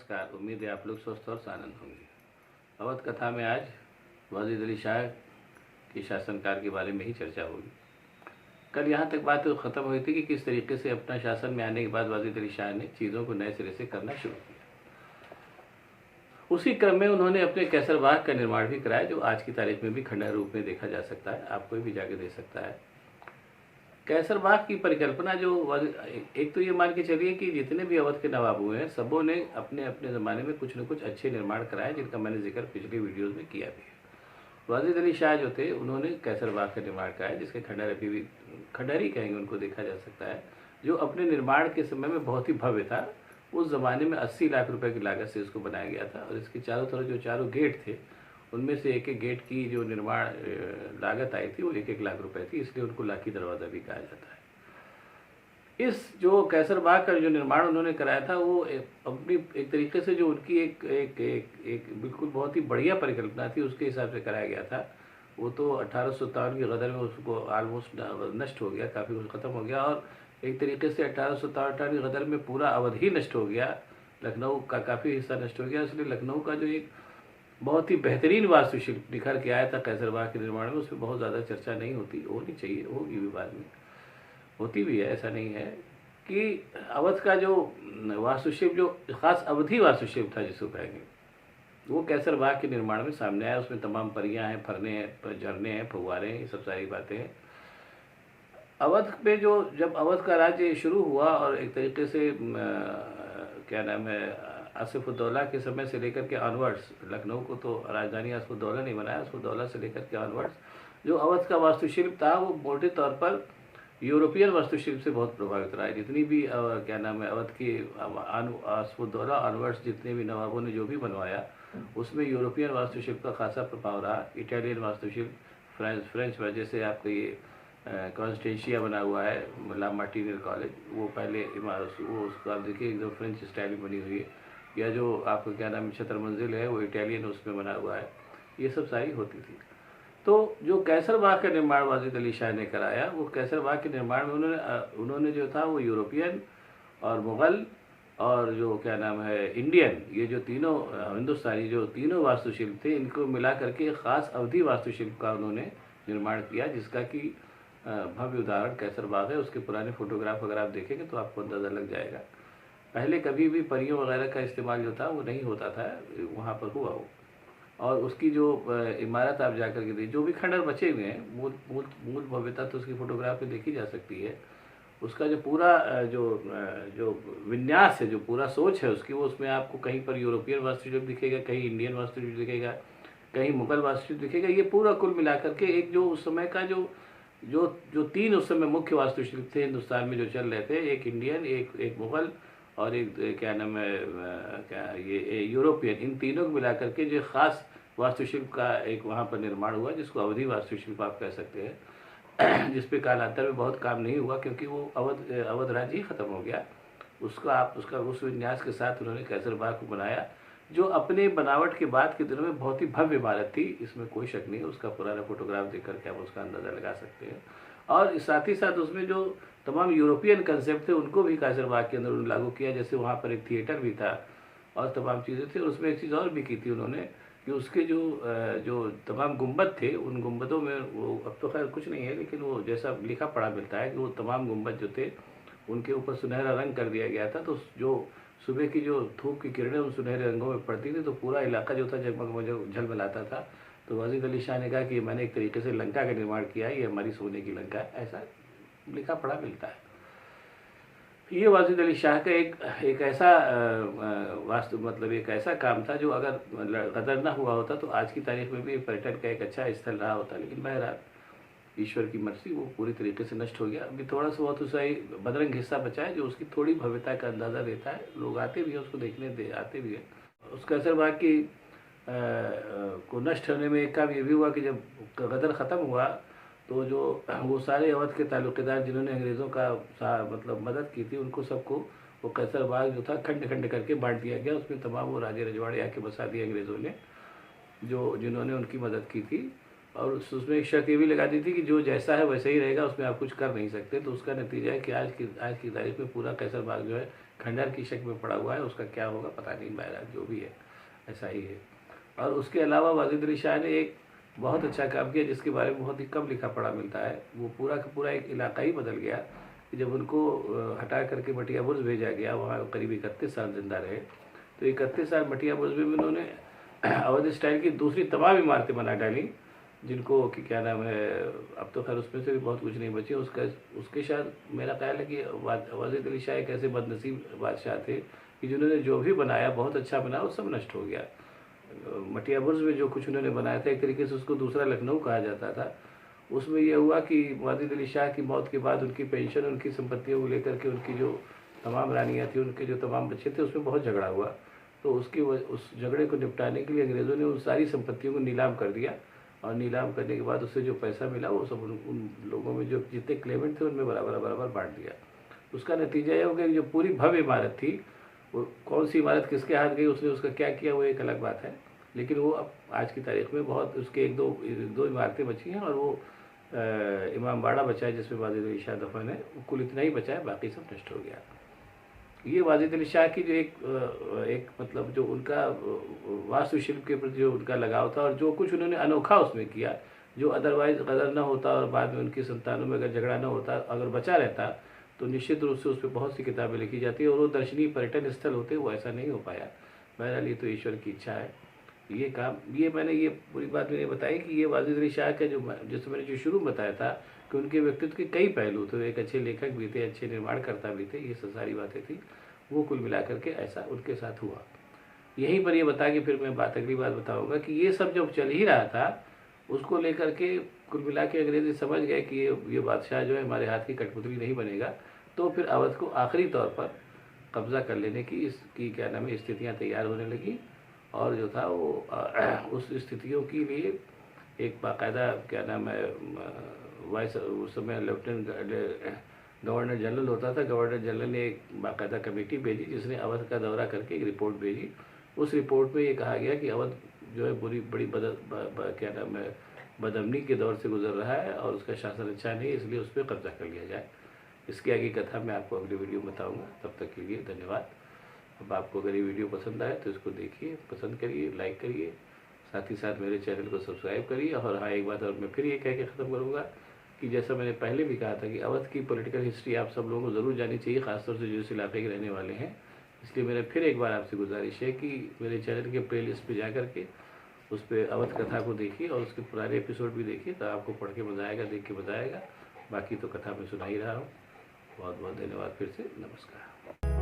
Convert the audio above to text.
नमस्कार। उम्मीद है आप लोग स्वस्थ और आनंद होंगे। अवध कथा में आज वाजिद अली शाह के शासनकाल के बारे में ही चर्चा होगी। कल यहाँ तक बात ख़त्म हुई थी कि किस तरीके से अपना शासन में आने के बाद वाजिद अली शाह ने चीज़ों को नए सिरे से करना शुरू किया। उसी क्रम में उन्होंने अपने कैसर बाग का निर्माण भी कराया, जो आज की तारीख में भी खंडहर रूप में देखा जा सकता है, आप कोई भी जाके दे सकता है। कैसर बाग की परिकल्पना जो एक तो ये मान के चलिए कि जितने भी अवध के नवाब हुए हैं सबों ने अपने अपने ज़माने में कुछ न कुछ अच्छे निर्माण कराए, जिनका मैंने जिक्र पिछली वीडियोस में किया भी है। वाजिद अली शाह जो थे उन्होंने कैसर बाग का निर्माण कराया, जिसके खंडहर अभी भी खंडहर ही कहेंगे उनको देखा जा सकता है, जो अपने निर्माण के समय में बहुत ही भव्य था। उस ज़माने में 80 लाख रुपए की लागत से इसको बनाया गया था और इसके चारों तरफ जो चारों गेट थे उनमें से एक एक गेट की जो निर्माण लागत आई थी वो 1-1 लाख रुपए थी, इसलिए उनको लाठी दरवाज़ा भी कहा जाता है। इस जो कैसर बाग का जो निर्माण उन्होंने कराया था वो अपनी एक तरीके से जो उनकी एक एक एक एक बिल्कुल बहुत ही बढ़िया परिकल्पना थी, उसके हिसाब से कराया गया था। वो तो 1857 की गदर में उसको ऑलमोस्ट नष्ट हो गया, काफ़ी कुछ ख़त्म हो गया और एक तरीके से 1857 की गदर में पूरा अवध ही नष्ट हो गया, लखनऊ का काफ़ी हिस्सा नष्ट हो गया। इसलिए लखनऊ का जो एक बहुत ही बेहतरीन वास्तुशिल्प निखर के आया था कैसर बाग के निर्माण में, उसमें बहुत ज़्यादा चर्चा नहीं होती, होनी चाहिए, होगी भी बाद में, होती भी है, ऐसा नहीं है। कि अवध का जो वास्तुशिल्प जो खास अवधी वास्तुशिल्प था जिसको कहेंगे, वो कैसर बाग के निर्माण में सामने आया। उसमें तमाम परियां हैं, फरने हैं, झरने हैं, फव्वारे हैं, ये सब सारी बातें हैं। अवध में जो जब अवध का राज्य शुरू हुआ और एक तरीके से क्या नाम है, आसिफुद्दौला के समय से लेकर के ऑनवर्ड्स, लखनऊ को तो राजधानी आसिफुद्दौला नहीं बनाया, आसिफुद्दौला से लेकर के ऑनवर्ड्स जो अवध का वास्तुशिल्प था वो मोटे तौर पर यूरोपियन वास्तुशिल्प से बहुत प्रभावित रहा है। जितनी भी क्या नाम है अवध की आसिफुद्दौला ऑनवर्ड्स जितने भी नवाबों ने जो भी बनवाया उसमें यूरोपियन वास्तुशिल्प का खासा प्रभाव रहा। इटालियन वास्तुशिल्प, फ्रेंच वजह से आपका ये कॉन्स्टेंशिया बना हुआ है, ला मार्टिनियर कॉलेज, वो पहले इमारत वो उसको आप देखिए एकदम फ्रेंच स्टाइल में बनी हुई है, या जो आपको क्या नाम छतर मंजिल है वो इटालियन उसमें बना हुआ है, ये सब सारी होती थी। तो जो कैसर बाग का निर्माण वाजिद अली शाह ने कराया, वो कैसर बाग के निर्माण में उन्होंने जो था वो यूरोपियन और मुग़ल और जो क्या नाम है इंडियन, ये जो तीनों हिंदुस्तानी जो तीनों वास्तुशिल्प थे इनको मिला करके ख़ास अवधी वास्तुशिल्प का उन्होंने निर्माण किया, जिसका कि भव्य उदाहरण कैसर बाग है। उसके पुराने फोटोग्राफ अगर आप देखेंगे तो आपको अंदाज़ा लग जाएगा। पहले कभी भी परियों वगैरह का इस्तेमाल जो था वो नहीं होता था, वहाँ पर हुआ वो। और उसकी जो इमारत आप जाकर के देखिए, जो भी खंडहर बचे हुए हैं, मूल भव्यता तो उसकी फोटोग्राफ में देखी जा सकती है। उसका जो पूरा जो विन्यास है, जो पूरा सोच है उसकी, वो उसमें आपको कहीं पर यूरोपियन वास्तुशिल्प दिखेगा, कहीं इंडियन वास्तुशिल्प दिखेगा, कहीं मुग़ल वास्तुशिल्प दिखेगा। ये पूरा कुल मिला करके एक जो उस समय का जो तीन उस समय मुख्य वास्तुशिल्प थे हिंदुस्तान में जो चल रहे थे, एक इंडियन, एक मुग़ल और एक क्या नाम है क्या ये यूरोपियन, इन तीनों को मिला करके जो ख़ास वास्तुशिल्प का एक वहाँ पर निर्माण हुआ, जिसको अवधी वास्तुशिल्प आप कह सकते हैं, जिस पे कालांतर में बहुत काम नहीं हुआ क्योंकि वो अवध राज्य ही ख़त्म हो गया। उसका उस विन्यास के साथ उन्होंने कैसर बाग को बनाया, जो अपने बनावट के बाद के दिनों में बहुत ही भव्य इमारत थी, इसमें कोई शक नहीं है। उसका पुराना फोटोग्राफ देख करके आप उसका अंदाज़ा लगा सकते हैं। और साथ ही साथ उसमें जो तमाम यूरोपियन कंसेप्ट थे उनको भी कैसर बाग के अंदर उन्होंने लागू किया। जैसे वहाँ पर एक थिएटर भी था और तमाम चीज़ें थी। और उसमें एक चीज़ और भी की थी उन्होंने कि उसके जो तमाम गुंबद थे, उन गुंबदों में वो अब तो खैर कुछ नहीं है, लेकिन वो जैसा लिखा पढ़ा मिलता है कि वो तमाम गुंबद जो थे उनके ऊपर सुनहरा रंग कर दिया गया था। तो जो सुबह की जो धूप की किरणें उन सुनहरे रंगों में पड़ती थी तो पूरा इलाका जो था जगमग झलमलाता था। तो वाजिद अली शाह ने कहा कि मैंने एक तरीके से लंका का निर्माण किया है, ये हमारी सोने की लंका है, ऐसा लिखा पढ़ा मिलता है। ये वाजिद अली शाह का एक ऐसा वास्तु मतलब एक ऐसा काम था जो अगर गदर ना हुआ होता तो आज की तारीख में भी पर्यटन का एक अच्छा स्थल रहा होता। लेकिन बहरहाल ईश्वर की मर्जी, वो पूरी तरीके से नष्ट हो गया। अभी थोड़ा सा बहुत उसका बदरंग हिस्सा बचा है जो उसकी थोड़ी भव्यता का अंदाज़ा देता है, लोग आते भी हैं उसको देखने आते भी हैं। उस कैसर बाग की को नष्ट होने में एक काम ये भी हुआ कि जब गदर ख़त्म हुआ तो जो वो सारे अवध के ताल्लुकेदार जिन्होंने अंग्रेज़ों का मतलब मदद की थी, उनको सबको वो कैसर बाग जो था खंड खंड करके बांट दिया गया। उसमें तमाम वो राजे रजवाड़े आके बसा दिए अंग्रेज़ों ने, जिन्होंने उनकी मदद की थी। और उसमें एक शर्त ये भी लगा दी थी कि जो जैसा है वैसा ही रहेगा, उसमें आप कुछ कर नहीं सकते। तो उसका नतीजा है कि आज की तारीख में पूरा कैसर बाग जो है खंडहर की शक में पड़ा हुआ है, उसका क्या होगा पता नहीं, बहरहाल जो भी है ऐसा ही है। और उसके अलावा वाजिद अली शाह ने एक बहुत अच्छा काम किया जिसके बारे में बहुत ही कम लिखा पढ़ा मिलता है। वो पूरा का पूरा एक इलाका ही बदल गया कि जब उनको हटा करके मटिया बुर्ज भेजा गया, वहाँ करीब 31 साल जिंदा रहे। तो 31 साल मटिया बुर्ज में उन्होंने अवध स्टाइल की दूसरी तमाम इमारतें बना डाली, जिनको कि क्या नाम है, अब तो खैर उसमें से भी बहुत कुछ नहीं बचे। उसके शायद मेरा ख्याल है कि वाजिद अली शाह एक ऐसे बदनसीब बादशाह थे कि जिन्होंने जो भी बनाया बहुत अच्छा बनाया, वो सब नष्ट हो गया। मटिया बुर्ज में जो कुछ उन्होंने बनाया था, एक तरीके से उसको दूसरा लखनऊ कहा जाता था। उसमें यह हुआ कि वाजिद अली शाह की मौत के बाद उनकी पेंशन, उनकी संपत्तियों को लेकर के उनकी जो तमाम रानियाँ थी, उनके जो तमाम बच्चे थे, उसमें बहुत झगड़ा हुआ। तो उस झगड़े को निपटाने के लिए अंग्रेज़ों ने उन सारी संपत्तियों को नीलाम कर दिया, और नीलाम करने के बाद उससे जो पैसा मिला वो सब उन लोगों में जो जितने क्लेमेंट थे उनमें बराबर बराबर बांट दिया। उसका नतीजा ये हो गया कि जो पूरी भव्य इमारत थी, वो कौन सी इमारत किसके हाथ गई, उसने उसका क्या किया, वो एक अलग बात है। लेकिन वो अब आज की तारीख में बहुत उसके एक दो इमारतें बची हैं, और वो इमाम बाड़ा बचा है जिसमें वाजिद अली शाह दफन है, कुल इतना ही बचा है, बाकी सब नष्ट हो गया। ये वाजिद अली शाह की जो एक मतलब जो उनका वास्तुशिल्प के प्रति जो उनका लगाव था, और जो कुछ उन्होंने अनोखा उसमें किया, जो अदरवाइज गदर न होता और बाद में उनकी संतानों में अगर झगड़ा न होता, अगर बचा रहता, तो निश्चित रूप से उस पर बहुत सी किताबें लिखी जाती और वो दर्शनीय पर्यटन स्थल होते, वो ऐसा नहीं हो पाया। बहरहाल ये तो ईश्वर की इच्छा है। ये काम मैंने ये पूरी बात मैंने बताई कि ये वाजिद अली शाह का जैसे मैंने जो शुरू में बताया था कि उनके व्यक्तित्व के कई पहलू थे, एक अच्छे लेखक भी थे, अच्छे निर्माणकर्ता भी थे, ये सब सारी बातें थी। वो कुल मिला करके ऐसा उनके साथ हुआ। यहीं पर ये बता के फिर मैं अगली बात बताऊंगा कि ये सब जब चल ही रहा था, उसको लेकर के कुल मिला के अंग्रेजी समझ गए कि ये बादशाह जो है हमारे हाथ की कठपुतली नहीं बनेगा। तो फिर अवध को आखिरी तौर पर कब्जा कर लेने की इसकी क्या नाम है स्थितियाँ तैयार होने लगी, और जो था वो उस स्थितियों के लिए एक बाकायदा क्या नाम है वाइस उस समय लेफ्टिनेंट गवर्नर जनरल होता था, गवर्नर जनरल ने एक बाकायदा कमेटी भेजी जिसने अवध का दौरा करके एक रिपोर्ट भेजी। उस रिपोर्ट में ये कहा गया कि अवध जो है बड़ी क्या नाम है बदअमनी के दौर से गुजर रहा है और उसका शासन अच्छा नहीं, इसलिए उस पर कब्जा कर लिया जाए। इसकी आगे कथा मैं आपको अगली वीडियो में बताऊँगा। तब तक के लिए धन्यवाद। अब आपको अगर ये वीडियो पसंद आए तो इसको देखिए, पसंद करिए, लाइक करिए, साथ ही साथ मेरे चैनल को सब्सक्राइब करिए। और हाँ, एक बात और मैं फिर ये कह के ख़त्म करूँगा कि जैसा मैंने पहले भी कहा था कि अवध की पॉलिटिकल हिस्ट्री आप सब लोगों को ज़रूर जानी चाहिए, ख़ासतौर से जो इस इलाके के रहने वाले हैं। इसलिए मेरा फिर एक बार आपसे गुजारिश है कि मेरे चैनल के प्ले लिस्ट पर जा करके उस पर अवध कथा को देखिए और उसके पुराने एपिसोड भी देखिए, तो आपको पढ़ के मज़ा आएगा, देख के मज़ा आएगा। बाकी तो कथा मैं सुना ही रहा हूँ। बहुत बहुत धन्यवाद। फिर से नमस्कार।